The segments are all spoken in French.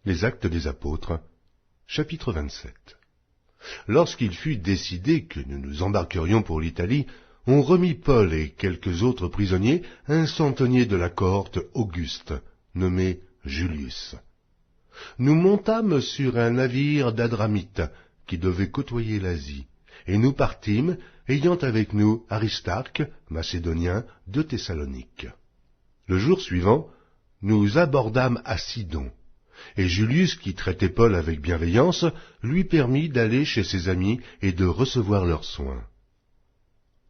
Les Actes des Apôtres, chapitre 27. Lorsqu'il fut décidé que nous nous embarquerions pour l'Italie, on remit Paul et quelques autres prisonniers à un centenier de la cohorte Auguste, nommé Julius. Nous montâmes sur un navire d'Adramite, qui devait côtoyer l'Asie, et nous partîmes, ayant avec nous Aristarque, macédonien, de Thessalonique. Le jour suivant, nous abordâmes à Sidon, et Julius, qui traitait Paul avec bienveillance, lui permit d'aller chez ses amis et de recevoir leurs soins.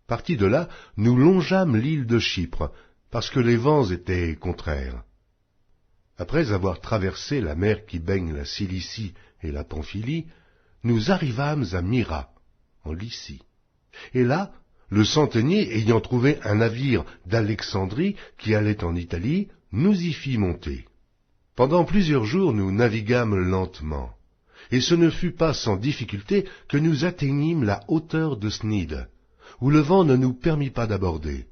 Partis de là, nous longeâmes l'île de Chypre, parce que les vents étaient contraires. Après avoir traversé la mer qui baigne la Cilicie et la Pamphylie, nous arrivâmes à Myra, en Lycie. Et là, le centenier ayant trouvé un navire d'Alexandrie qui allait en Italie, nous y fit monter. Pendant plusieurs jours nous naviguâmes lentement, et ce ne fut pas sans difficulté que nous atteignîmes la hauteur de Snide, où le vent ne nous permit pas d'aborder.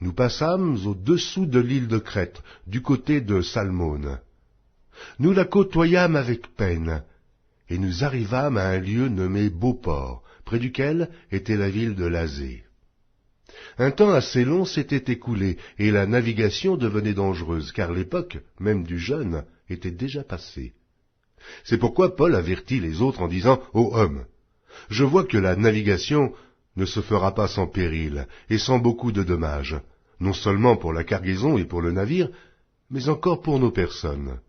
Nous passâmes au-dessous de l'île de Crète, du côté de Salmone. Nous la côtoyâmes avec peine, et nous arrivâmes à un lieu nommé Beauport, près duquel était la ville de Lasée. Un temps assez long s'était écoulé, et la navigation devenait dangereuse, car l'époque, même du jeûne, était déjà passée. C'est pourquoi Paul avertit les autres en disant « Ô hommes, je vois que la navigation ne se fera pas sans péril et sans beaucoup de dommages, non seulement pour la cargaison et pour le navire, mais encore pour nos personnes. »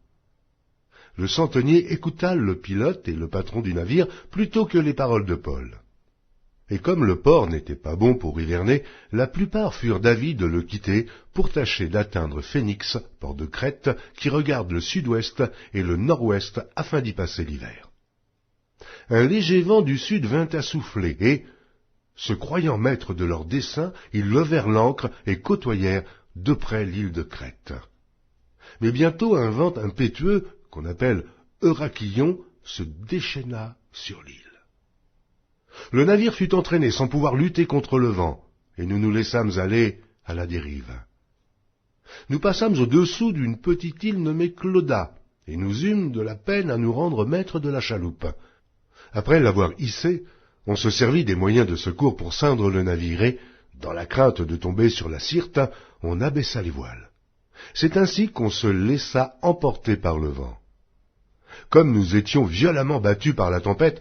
Le centenier écouta le pilote et le patron du navire plutôt que les paroles de Paul. Et comme le port n'était pas bon pour hiverner, la plupart furent d'avis de le quitter pour tâcher d'atteindre Phénix, port de Crète, qui regarde le sud-ouest et le nord-ouest afin d'y passer l'hiver. Un léger vent du sud vint à souffler et, se croyant maîtres de leur dessein, ils levèrent l'ancre et côtoyèrent de près l'île de Crète. Mais bientôt un vent impétueux, qu'on appelle Eurachillon, se déchaîna sur l'île. Le navire fut entraîné sans pouvoir lutter contre le vent, et nous nous laissâmes aller à la dérive. Nous passâmes au-dessous d'une petite île nommée Clauda, et nous eûmes de la peine à nous rendre maîtres de la chaloupe. Après l'avoir hissée, on se servit des moyens de secours pour ceindre le navire, et, dans la crainte de tomber sur la Syrte, on abaissa les voiles. C'est ainsi qu'on se laissa emporter par le vent. Comme nous étions violemment battus par la tempête,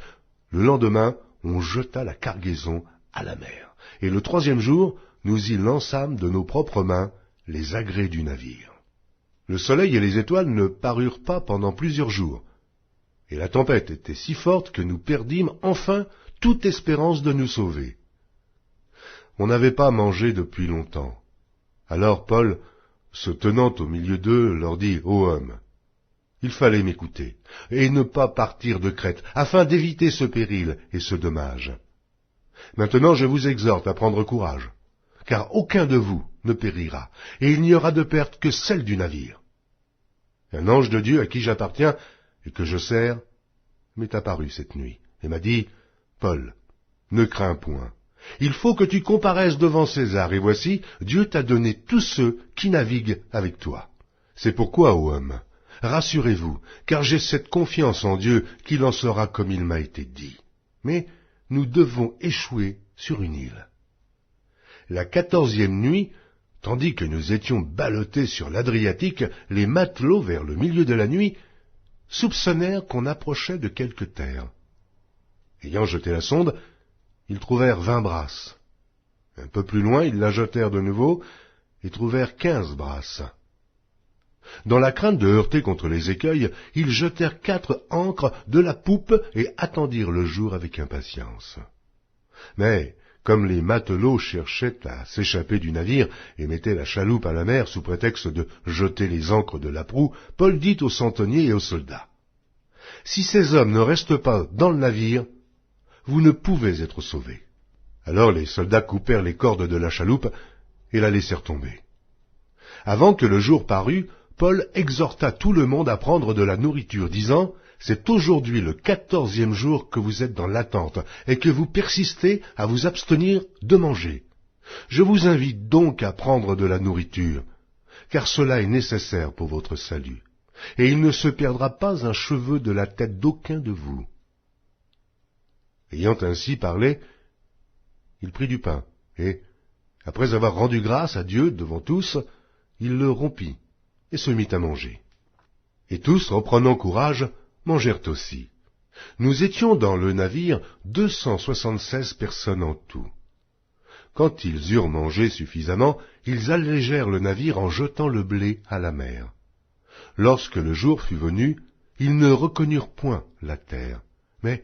le lendemain, on jeta la cargaison à la mer, et le troisième jour, nous y lançâmes de nos propres mains les agrès du navire. Le soleil et les étoiles ne parurent pas pendant plusieurs jours, et la tempête était si forte que nous perdîmes enfin toute espérance de nous sauver. On n'avait pas mangé depuis longtemps. Alors Paul, se tenant au milieu d'eux, leur dit « Ô hommes, il fallait m'écouter, et ne pas partir de Crète, afin d'éviter ce péril et ce dommage. Maintenant je vous exhorte à prendre courage, car aucun de vous ne périra, et il n'y aura de perte que celle du navire. Un ange de Dieu à qui j'appartiens et que je sers m'est apparu cette nuit, et m'a dit, « Paul, ne crains point. Il faut que tu comparaisses devant César, et voici, Dieu t'a donné tous ceux qui naviguent avec toi. C'est pourquoi, ô homme, rassurez-vous, car j'ai cette confiance en Dieu qu'il en sera comme il m'a été dit. Mais nous devons échouer sur une île. » La 14e nuit, tandis que nous étions ballottés sur l'Adriatique, les matelots, vers le milieu de la nuit, soupçonnèrent qu'on approchait de quelque terre. Ayant jeté la sonde, ils trouvèrent 20 brasses. Un peu plus loin, ils la jetèrent de nouveau et trouvèrent 15 brasses. Dans la crainte de heurter contre les écueils, ils jetèrent 4 ancres de la poupe et attendirent le jour avec impatience. Mais, comme les matelots cherchaient à s'échapper du navire et mettaient la chaloupe à la mer sous prétexte de jeter les ancres de la proue, Paul dit aux centeniers et aux soldats, « Si ces hommes ne restent pas dans le navire, vous ne pouvez être sauvés. » Alors les soldats coupèrent les cordes de la chaloupe et la laissèrent tomber. Avant que le jour parût, Paul exhorta tout le monde à prendre de la nourriture, disant « C'est aujourd'hui le 14e jour que vous êtes dans l'attente et que vous persistez à vous abstenir de manger. Je vous invite donc à prendre de la nourriture, car cela est nécessaire pour votre salut. et il ne se perdra pas un cheveu de la tête d'aucun de vous. » Ayant ainsi parlé, il prit du pain, et, après avoir rendu grâce à Dieu devant tous, il le rompit, et se mit à manger. Et tous, reprenant courage, mangèrent aussi. Nous étions dans le navire 276 personnes en tout. Quand ils eurent mangé suffisamment, ils allégèrent le navire en jetant le blé à la mer. Lorsque le jour fut venu, ils ne reconnurent point la terre, mais,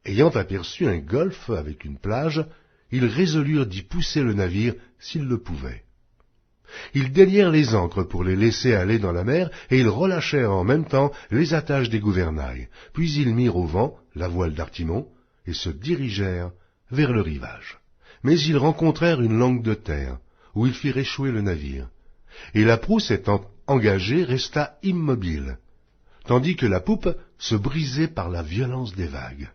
ayant aperçu un golfe avec une plage, ils résolurent d'y pousser le navire s'ils le pouvaient. Ils délièrent les ancres pour les laisser aller dans la mer, et ils relâchèrent en même temps les attaches des gouvernails. Puis ils mirent au vent la voile d'Artimon, et se dirigèrent vers le rivage. Mais ils rencontrèrent une langue de terre, où ils firent échouer le navire. Et la prousse étant engagée, resta immobile, tandis que la poupe se brisait par la violence des vagues.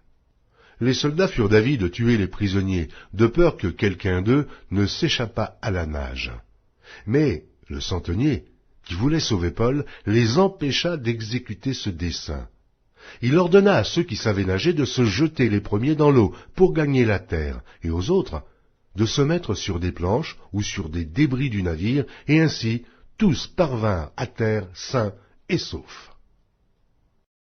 Les soldats furent d'avis de tuer les prisonniers, de peur que quelqu'un d'eux ne s'échappât à la nage. Mais le centenier, qui voulait sauver Paul, les empêcha d'exécuter ce dessein. Il ordonna à ceux qui savaient nager de se jeter les premiers dans l'eau pour gagner la terre, et aux autres de se mettre sur des planches ou sur des débris du navire, et ainsi tous parvinrent à terre sains et saufs.